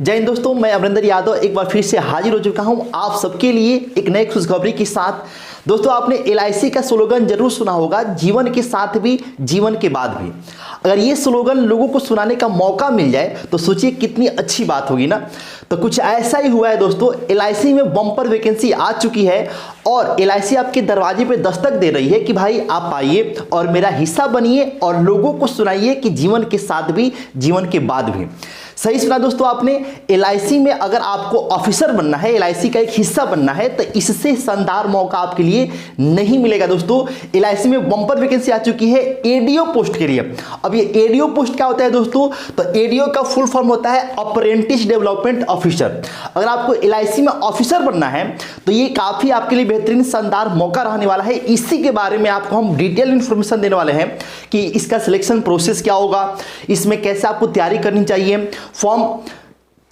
जय हिंद दोस्तों, मैं अमरिंदर यादव एक बार फिर से हाजिर हो चुका हूं आप सबके लिए एक नई खुशखबरी के साथ। दोस्तों, आपने एलआईसी का स्लोगन जरूर सुना होगा, जीवन के साथ भी जीवन के बाद भी। अगर ये स्लोगन लोगों को सुनाने का मौका मिल जाए तो सोचिए कितनी अच्छी बात होगी ना। तो कुछ ऐसा ही हुआ है दोस्तों, एलआईसी में बम्पर वैकेंसी आ चुकी है और एलआईसी आपके दरवाजे पे दस्तक दे रही है कि भाई आप आइए और मेरा हिस्सा बनिए और लोगों को सुनाइए कि जीवन के साथ भी जीवन के बाद भी। सही सुना दोस्तों आपने। एलआईसी में अगर आपको ऑफिसर बनना है, एलआईसी का एक हिस्सा बनना है, तो इससे शानदार मौका आपके लिए नहीं मिलेगा दोस्तों। एलआईसी में बम्पर वैकेंसी आ चुकी है एडीओ पोस्ट के लिए। अब ये एडीओ पोस्ट क्या होता है दोस्तों? तो एडीओ का फुल फॉर्म होता है अप्रेंटिस डेवलपमेंट ऑफिसर। अगर आपको एलआईसी में ऑफिसर बनना है तो ये काफी आपके लिए बेहतरीन शानदार मौका रहने वाला है। इसी के बारे में आपको हम डिटेल इंफॉर्मेशन देने वाले हैं कि इसका सिलेक्शन प्रोसेस क्या होगा, इसमें कैसे आपको तैयारी करनी चाहिए, फॉर्म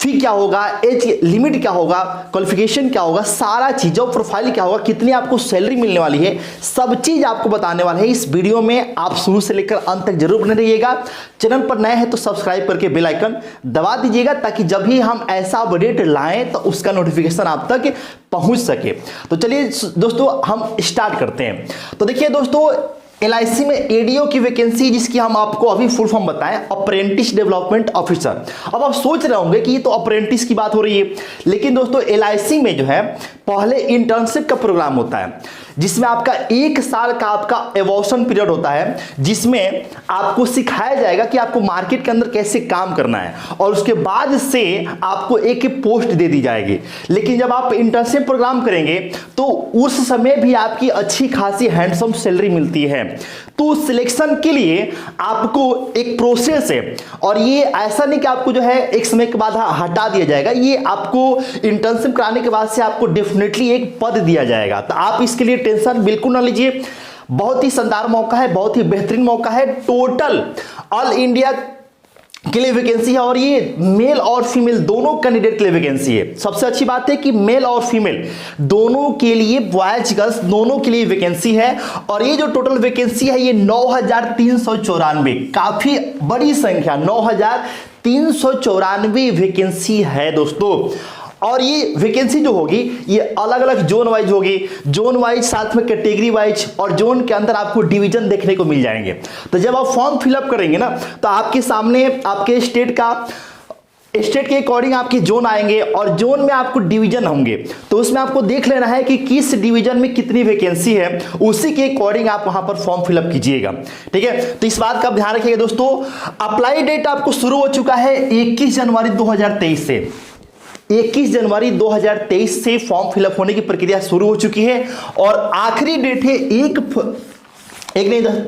फी क्या होगा, एज लिमिट क्या होगा, क्वालिफिकेशन क्या होगा, सारा चीज, जॉब प्रोफाइल क्या होगा, कितनी आपको सैलरी मिलने वाली है, सब चीज आपको बताने वाले हैं इस वीडियो में। आप शुरू से लेकर अंत तक जरूर बने रहिएगा। चैनल पर नए हैं तो सब्सक्राइब करके बेल आइकन दबा दीजिएगा ताकि जब भी हम ऐसा अपडेट लाएं तो उसका नोटिफिकेशन आप तक पहुंच सके। तो चलिए दोस्तों हम स्टार्ट करते हैं। तो देखिए दोस्तों, एलआईसी में एडीओ की वैकेंसी जिसकी हम आपको अभी फुल फॉर्म बताएं, अप्रेंटिस डेवलपमेंट ऑफिसर। अब आप सोच रहे होंगे कि ये तो अप्रेंटिस की बात हो रही है, लेकिन दोस्तों एलआईसी में जो है पहले इंटर्नशिप का प्रोग्राम होता है जिसमें आपका 1 साल का आपका एवोशन पीरियड होता है, जिसमें आपको सिखाया जाएगा कि आपको मार्केट के अंदर कैसे काम करना है और उसके बाद से आपको एक पोस्ट दे दी जाएगी। लेकिन जब आप इंटर्नशिप प्रोग्राम करेंगे तो उस समय भी आपकी अच्छी खासी हैंडसम सैलरी मिलती है। तो सिलेक्शन के लिए आपको एक प्रोसेस है और ये ऐसा नहीं कि आपको जो है एक समय के बाद हटा दिया जाएगा। ये आपको इंटर्नशिप कराने के बाद से आपको डेफिनेटली एक पद दिया जाएगा। तो आप इसके लिए टेंशन बिल्कुल ना लीजिए। बहुत ही शानदार मौका है, बहुत ही बेहतरीन मौका है। टोटल ऑल इंडिया के लिए वैकेंसी है और ये मेल और फीमेल दोनों कैंडिडेट के लिए वैकेंसी है। सबसे अच्छी बात है कि मेल और फीमेल दोनों के लिए, बॉयज गर्ल्स दोनों के लिए वैकेंसी है। और ये जो टोटल वैकेंसी है ये 9394, काफी बड़ी संख्या, 9394 वैकेंसी है दोस्तों। और ये वैकेंसी जो होगी ये अलग अलग जोन वाइज होगी, जोन वाइज साथ में कैटेगरी वाइज, और जोन के अंदर आपको डिवीजन देखने को मिल जाएंगे। तो जब आप फॉर्म फिलअप करेंगे ना तो आपके सामने आपके स्टेट के अकॉर्डिंग आपके जोन आएंगे और जोन में आपको डिवीजन होंगे। तो उसमें आपको देख लेना है कि किस डिवीजन में कितनी वैकेंसी है, उसी के अकॉर्डिंग आप वहां पर फॉर्म फिलअप कीजिएगा। ठीक है, तो इस बात का ध्यान रखिएगा दोस्तों। अप्लाई डेट आपको शुरू हो चुका है 21 जनवरी 2023 से। 21 जनवरी 2023 से फॉर्म फिलअप होने की प्रक्रिया शुरू हो चुकी है और आखिरी डेट है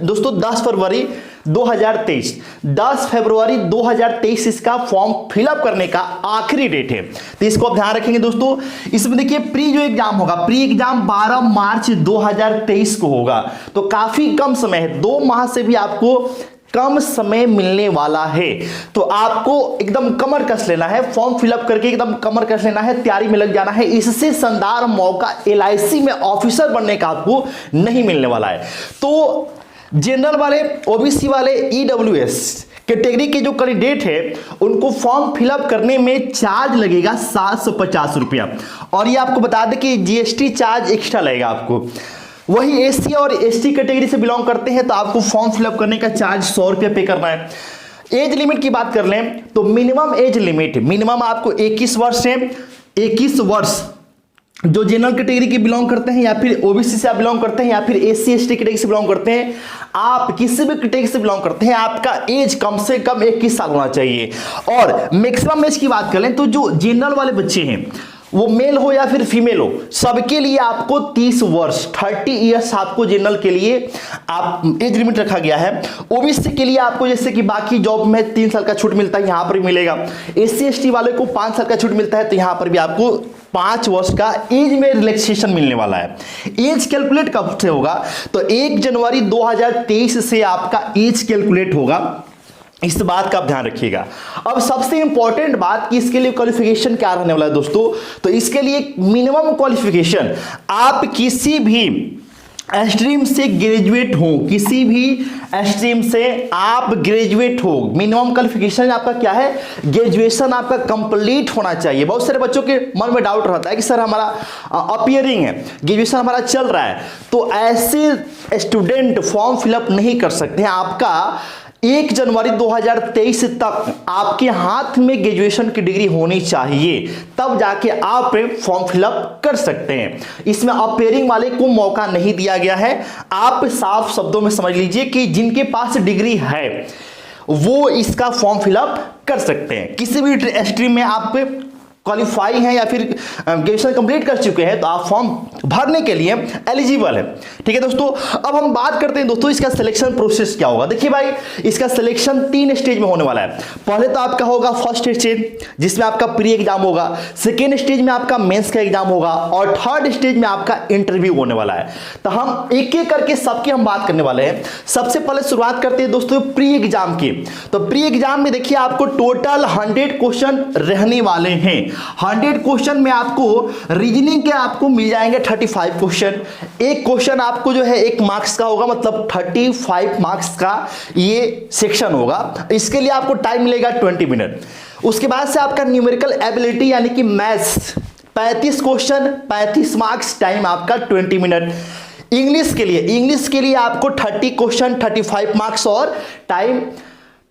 दोस्तों 10 फरवरी 2023। 10 फरवरी 2023 इसका फॉर्म फिलअप करने का आखिरी डेट है। तो इसको आप ध्यान रखेंगे दोस्तों। इसमें देखिए प्री जो एग्जाम होगा, प्री एग्जाम 12 मार्च 2023 को होगा। तो काफी कम समय है, 2 माह से भी आपको कम समय मिलने वाला है। तो आपको एकदम कमर कस लेना है, फॉर्म फिलअप करके एकदम कमर कस लेना है, तैयारी में लग जाना है। इससे शानदार मौका एलआईसी में ऑफिसर बनने का आपको नहीं मिलने वाला है। तो जनरल वाले, ओबीसी वाले, ईडब्ल्यूएस कैटेगरी के जो कैंडिडेट है उनको फॉर्म फिलअप करने में चार्ज लगेगा 750 रुपया। और ये आपको बता दें कि जीएसटी चार्ज एक्स्ट्रा लगेगा आपको। वही एससी और एसटी कैटेगरी से बिलोंग करते हैं तो आपको फॉर्म फिलअप करने का चार्ज 100 रुपया पे करना है। एज लिमिट की बात कर लें तो मिनिमम एज लिमिट, मिनिमम आपको 21 वर्ष है। 21 वर्ष जो जनरल कैटेगरी के बिलोंग करते हैं या फिर ओबीसी से आप बिलोंग करते हैं या फिर एससी एसटी कैटेगरी से बिलोंग करते हैं, आप किसी भी कैटेगरी से बिलोंग करते हैं, आपका एज कम से कम 21 साल होना चाहिए। और मैक्सिमम एज की बात कर लें तो जो जनरल वाले बच्चे हैं वो मेल हो या फिर फीमेल हो, सबके लिए आपको 30 वर्ष 30 ईयर्स आपको जनरल के लिए आप एज लिमिट रखा गया है। ओबीसी के लिए आपको जैसे कि बाकी जॉब में 3 साल का छूट मिलता है, यहां पर भी मिलेगा। एससी एसटी वाले को 5 साल का छूट मिलता है, तो यहां पर भी आपको 5 वर्ष का एज में रिलैक्सेशन मिलने वाला है। एज कैलकुलेट कब से होगा? तो 1 जनवरी 2023 से आपका एज कैलकुलेट होगा। इस बात का आप ध्यान रखिएगा। अब सबसे इंपॉर्टेंट बात कि इसके लिए क्वालिफिकेशन क्या रहने वाला है दोस्तों, तो इसके लिए मिनिमम क्वालिफिकेशन आप किसी भी स्ट्रीम से ग्रेजुएट हो, किसी भी स्ट्रीम से आप ग्रेजुएट हो, मिनिमम क्वालिफिकेशन आपका क्या है, ग्रेजुएशन आपका कंप्लीट होना चाहिए। बहुत सारे बच्चों के मन में डाउट रहता है कि सर हमारा अपीयरिंग है, ग्रेजुएशन हमारा चल रहा है, तो ऐसे स्टूडेंट फॉर्म फिलअप नहीं कर सकते हैं। आपका 1 जनवरी 2023 तक आपके हाथ में ग्रेजुएशन की डिग्री होनी चाहिए, तब जाके आप फॉर्म फिलअप कर सकते हैं। इसमें अपीयरिंग वाले को मौका नहीं दिया गया है। आप साफ शब्दों में समझ लीजिए कि जिनके पास डिग्री है वो इसका फॉर्म फिलअप कर सकते हैं। किसी भी स्ट्रीम में आप क्वालिफाई हैं या फिर ग्रेजुएशन कंप्लीट कर चुके हैं तो आप फॉर्म भरने के लिए एलिजिबल है। ठीक है दोस्तों, अब हम बात करते हैं दोस्तों इसका सिलेक्शन प्रोसेस क्या होगा। देखिए भाई, इसका सिलेक्शन 3 स्टेज में होने वाला है। पहले तो आपका होगा फर्स्ट स्टेज जिसमें आपका प्री एग्जाम होगा, सेकेंड स्टेज में आपका मेंस का एग्जाम होगा और थर्ड स्टेज में आपका इंटरव्यू होने वाला है। तो हम एक एक करके सबकी हम बात करने वाले हैं। सबसे पहले शुरुआत करते हैं दोस्तों प्री एग्जाम की। तो प्री एग्जाम में देखिए आपको टोटल 100 क्वेश्चन रहने वाले हैं। 100 क्वेश्चन में आपको रीजनिंग के आपको मिल जाएंगे 35 क्वेश्चन। एक क्वेश्चन आपको जो है 1 मार्क्स का होगा, मतलब 35 मार्क्स का ये सेक्शन होगा। इसके लिए आपको टाइम मिलेगा 20 मिनट। उसके बाद से आपका न्यूमेरिकल एबिलिटी यानी कि मैथ्स 35 क्वेश्चन 35 मार्क्स, टाइम आपका 20 मिनट। इंग्लिश के लिए आपको 30 क्वेश्चन 35 मार्क्स और टाइम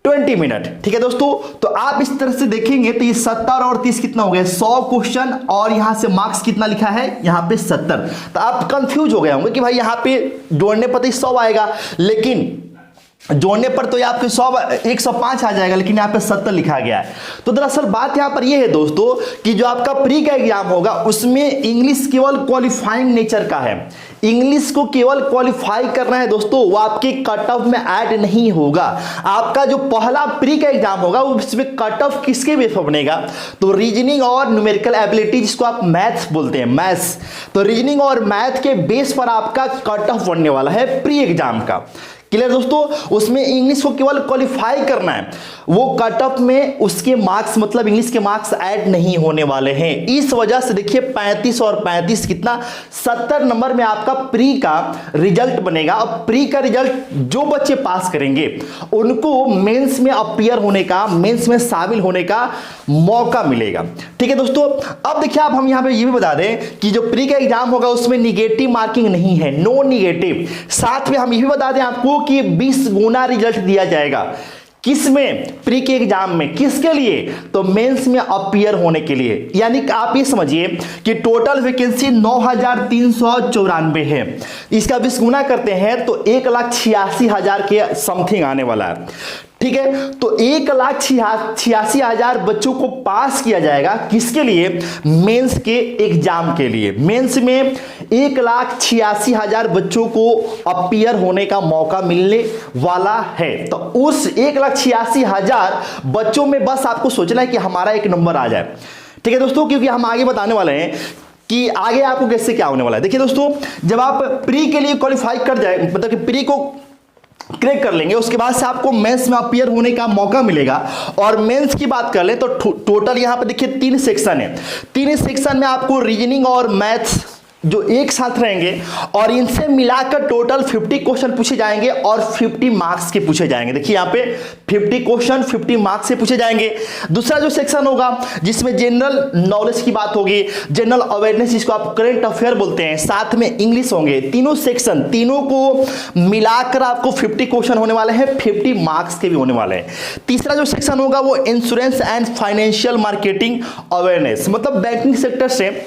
20 मिनट। ठीक है दोस्तों, तो आप इस तरह से देखेंगे तो ये 70 और 30 कितना हो गया, 100 क्वेश्चन और यहां से मार्क्स कितना लिखा है, यहां पे 70। तो आप कंफ्यूज हो गए होंगे कि भाई यहां पे जोड़ने पर तो 100 आएगा, लेकिन जोड़ने पर तो ये आपके 105 आ जाएगा, लेकिन यहाँ पे 70 लिखा गया है। तो दरअसल बात यहाँ पर ये है दोस्तों कि जो आपका प्री का एग्जाम होगा उसमें इंग्लिश केवल क्वालिफाइंग नेचर का है। इंग्लिश को केवल क्वालिफाई करना है दोस्तों, वो आपके कट ऑफ में ऐड नहीं होगा। आपका जो पहला प्री का एग्जाम होगा उसमें कट ऑफ किसके बेस पर बनेगा, तो रीजनिंग और न्यूमेरिकल एबिलिटी जिसको आप मैथ्स बोलते हैं, मैथ्स। तो रीजनिंग और मैथ के बेस पर आपका कट ऑफ बनने वाला है प्री एग्जाम का। क्लियर दोस्तों, उसमें इंग्लिश को केवल क्वालिफाई करना है, वो कट ऑफ में उसके मार्क्स मतलब इंग्लिश के मार्क्स ऐड नहीं होने वाले हैं। इस वजह से देखिए 35 और 35 कितना 70 नंबर में आपका प्री का रिजल्ट बनेगा। और प्री का रिजल्ट जो बच्चे पास करेंगे उनको मेंस में अपीयर होने का, मेंस में शामिल होने का मौका मिलेगा। ठीक है दोस्तों, अब देखिए आप हम यहां पे ये भी बता दें कि जो प्री का एग्जाम होगा उसमें निगेटिव मार्किंग नहीं है, नो निगेटिव। साथ में हम ये भी बता दें आपको कि 20 गुना रिजल्ट दिया जाएगा। किसमें, प्री के एग्जाम में। किसके लिए, तो मेंस में अपीयर होने के लिए। यानी कि आप ये समझिए कि टोटल वैकेंसी 9394 है। इसका 20 गुना करते हैं तो 1,86,000 के समथिंग आने वाला है। ठीक है, तो 1,86,000 बच्चों को पास किया जाएगा। किसके लिए, मेंस के एग्जाम के लिए। मेंस में 1,86,000 बच्चों को अपीयर होने का मौका मिलने वाला है। तो उस 1,86,000 बच्चों में बस आपको सोचना है कि हमारा एक नंबर आ जाए। ठीक है दोस्तों, क्योंकि हम आगे बताने वाले हैं कि आगे आपको कैसे क्या होने वाला है। देखिए दोस्तों, जब आप प्री के लिए क्वालिफाई कर जाए, मतलब कि प्री को क्रैक कर लेंगे, उसके बाद से आपको मेंस में अपीयर होने का मौका मिलेगा। और मेंस की बात कर ले तो टोटल यहां पे देखिए 3 सेक्शन है। 3 सेक्शन में आपको रीजनिंग और मैथ्स जो एक साथ रहेंगे और इनसे मिलाकर टोटल 50 क्वेश्चन पूछे जाएंगे और 50 मार्क्स के पूछे जाएंगे। देखिए यहाँ पे 50 क्वेश्चन 50 मार्क्स से पूछे जाएंगे। दूसरा जो सेक्शन होगा जिसमें जनरल नॉलेज की बात होगी, जनरल अवेयरनेस जिसको आप करंट अफेयर बोलते हैं, साथ में इंग्लिश होंगे। तीनों सेक्शन, तीनों को मिलाकर आपको 50 क्वेश्चन होने वाले हैं, 50 मार्क्स के भी होने वाले हैं। तीसरा जो सेक्शन होगा वो insurance and financial marketing awareness, मतलब बैंकिंग सेक्टर से,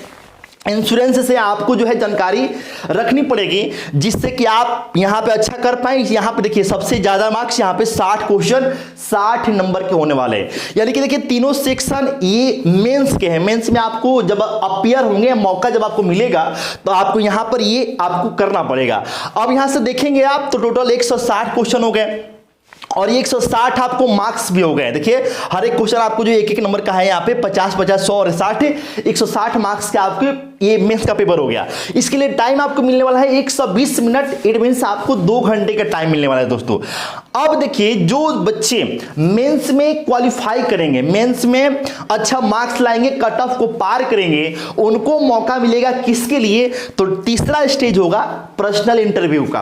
इंश्योरेंस से आपको जो है जानकारी रखनी पड़ेगी जिससे कि आप यहां पे अच्छा कर पाए। यहां पे देखिए सबसे ज्यादा मार्क्स यहां पे 60 क्वेश्चन 60 नंबर के होने वाले हैं। यानी कि देखिए तीनों सेक्शन ये मेंस के हैं। मेंस में आपको जब अपीयर होंगे, मौका जब आपको मिलेगा तो आपको यहां पर ये आपको करना पड़ेगा। अब यहां से देखेंगे आप तो टोटल 160 क्वेश्चन हो गए और 160 आपको मार्क्स भी हो गए। देखिए हर एक क्वेश्चन आपको जो एक एक नंबर का है यहाँ पे 50, 50, 100 और 60, 160 मार्क्स के आपके ये मेंस का पेपर हो गया। इसके लिए टाइम आपको मिलने वाला है 120 मिनट, इट मींस आपको 2 घंटे का टाइम मिलने वाला है दोस्तों। अब देखिए, जो बच्चे मेंस में क्वालिफाई करेंगे, मेंस में अच्छा मार्क्स लाएंगे, कट ऑफ को पार करेंगे, उनको मौका मिलेगा किसके लिए? तो तीसरा स्टेज होगा पर्सनल इंटरव्यू का।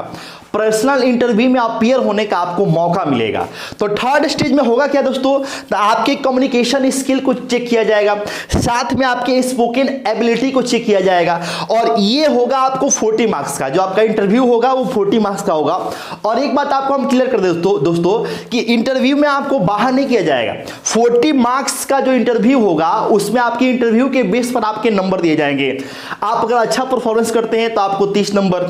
पर्सनल इंटरव्यू में अपीयर होने का आपको मौका मिलेगा। तो थर्ड स्टेज में होगा क्या दोस्तों? तो आपके कम्युनिकेशन स्किल को चेक किया जाएगा, साथ में आपके स्पोकन एबिलिटी को चेक किया जाएगा, और ये होगा आपको 40 मार्क्स का। जो आपका इंटरव्यू होगा वो 40 मार्क्स का होगा। और एक बात आपको हम क्लियर कर दे दोस्तों कि इंटरव्यू में आपको बाहर नहीं किया जाएगा। 40 मार्क्स का जो इंटरव्यू होगा उसमें आपके इंटरव्यू के बेस पर आपके नंबर दिए जाएंगे। आप अगर अच्छा परफॉर्मेंस करते हैं तो आपको 30 नंबर,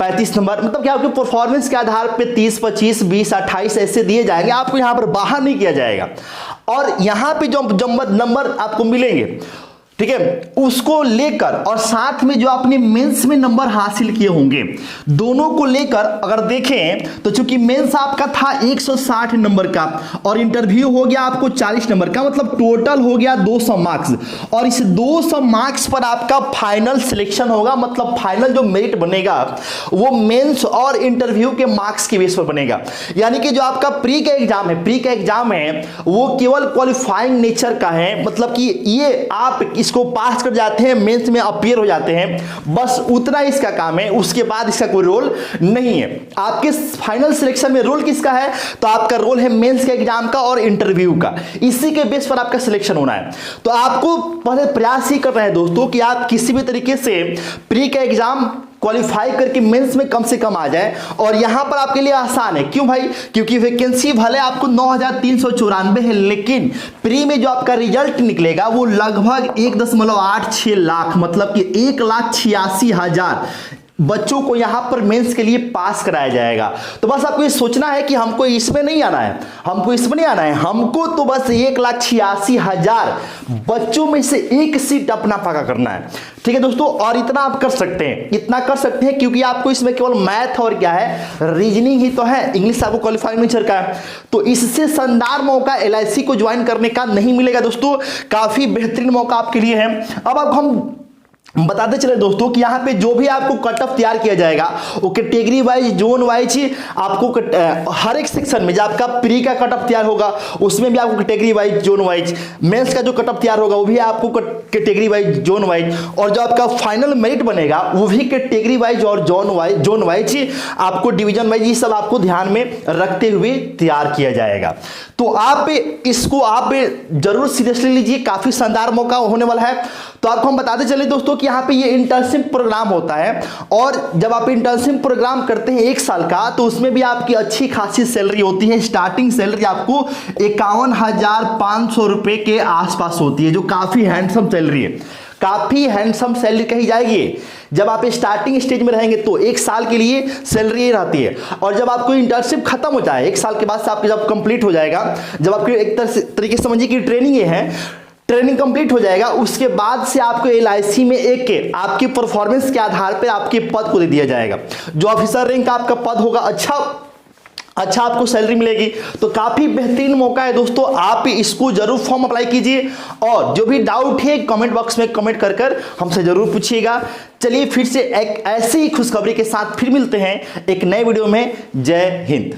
35 नंबर, मतलब कि आपके परफॉर्मेंस के आधार पे 30, 25, 20, 28 ऐसे दिए जाएंगे। आपको यहां पर बाहर नहीं किया जाएगा। और यहां पे जो नंबर आपको मिलेंगे, ठीक है, उसको लेकर और साथ में जो आपने मेंस में नंबर हासिल किए होंगे, दोनों को लेकर अगर देखें तो चूंकि मेंस आपका था 160 नंबर का और इंटरव्यू हो गया आपको 40 नंबर का, मतलब टोटल हो गया 200 मार्क्स। और इस 200 मार्क्स पर आपका फाइनल सिलेक्शन होगा, मतलब फाइनल जो मेरिट बनेगा वो मेंस और इंटरव्यू के मार्क्स के बेस पर बनेगा। यानी कि जो आपका प्री का एग्जाम है वो केवल क्वालिफाइंग नेचर का है, मतलब कि ये आप इसको पास कर जाते हैं, मेंस में अपीयर हो जाते हैं, बस उतना इसका काम है। उसके बाद इसका कोई रोल नहीं है। आपके फाइनल सिलेक्शन में रोल किसका है? तो आपका रोल है मेंस के एग्जाम का और इंटरव्यू का। इसी के बेस पर आपका सिलेक्शन होना है। तो आपको पहले प्रयास ही कर रहे हैं दोस्तों कि आप किसी भी तरीके से प्री का एग्जाम क्वालिफाई करके मेंस में कम से कम आ जाए। और यहां पर आपके लिए आसान है। क्यों भाई? क्योंकि वैकेंसी भले आपको 9394 है, लेकिन प्री में जो आपका रिजल्ट निकलेगा वो लगभग 1.86 लाख, मतलब कि 1,86,000 बच्चों को यहां पर मेंस के लिए पास कराया जाएगा। तो बस आपको ये सोचना है कि हमको इसमें नहीं आना है, हमको तो बस 1,86,000 बच्चों में से एक सीट अपना पक्का करना है। ठीक है दोस्तों, और इतना आप कर सकते हैं, क्योंकि आपको इसमें केवल मैथ और क्या है, रीजनिंग ही तो है, इंग्लिश आपको क्वालिफाइंग नेचर का है। तो इससे शानदार मौका LIC को ज्वाइन करने का नहीं मिलेगा दोस्तों। काफी बेहतरीन मौका आपके लिए है। अब हम बताते चले दोस्तों कि यहाँ पे जो भी आपको कट ऑफ तैयार किया जाएगा वो कैटेगरी वाइज, जोन वाइज आपको हर एक सेक्शन में जो आपका प्री का कट ऑफ तैयार होगा उसमें भी आपको category wise, zone wise, men's का जो कट ऑफ तैयार होगा वो भी आपको कैटेगरी वाइज, जोन वाइज, और जो आपका फाइनल मेरिट बनेगा वो भी कैटेगरी वाइज और जोन वाइज आपको डिवीजन वाइज, ये सब आपको ध्यान में रखते हुए तैयार किया जाएगा। तो आप इसको जरूर सीरियसली लीजिए, काफी शानदार मौका होने वाला है। तो आपको हम बताते चले दोस्तों कि यहाँ पे ये इंटर्नशिप प्रोग्राम होता है, और जब आप इंटर्नशिप प्रोग्राम करते हैं 1 साल का, तो उसमें भी आपकी अच्छी खासी सैलरी होती है। स्टार्टिंग सैलरी आपको 51,500 रुपए के आसपास होती है, जो काफी हैंडसम सैलरी है, काफी हैंडसम सैलरी कही जाएगी। जब आप स्टार्टिंग स्टेज में रहेंगे तो 1 साल के लिए सैलरी रहती है, और जब आपको इंटर्नशिप खत्म हो जाए 1 साल के बाद से आपके जब कंप्लीट हो जाएगा, जब आपकी एक तरीके से समझिए कि ट्रेनिंग ये है, ट्रेनिंग कंप्लीट हो जाएगा, उसके बाद से आपको LIC में एक आपकी परफॉर्मेंस के आधार पर आपके पद को दे दिया जाएगा। जो ऑफिसर रैंक का आपका पद होगा, अच्छा आपको सैलरी मिलेगी। तो काफी बेहतरीन मौका है दोस्तों, आप इसको जरूर फॉर्म अप्लाई कीजिए, और जो भी डाउट है कमेंट बॉक्स में कमेंट कर हमसे जरूर पूछिएगा। चलिए फिर से एक ऐसी ही खुशखबरी के साथ फिर मिलते हैं एक नए वीडियो में। जय हिंद।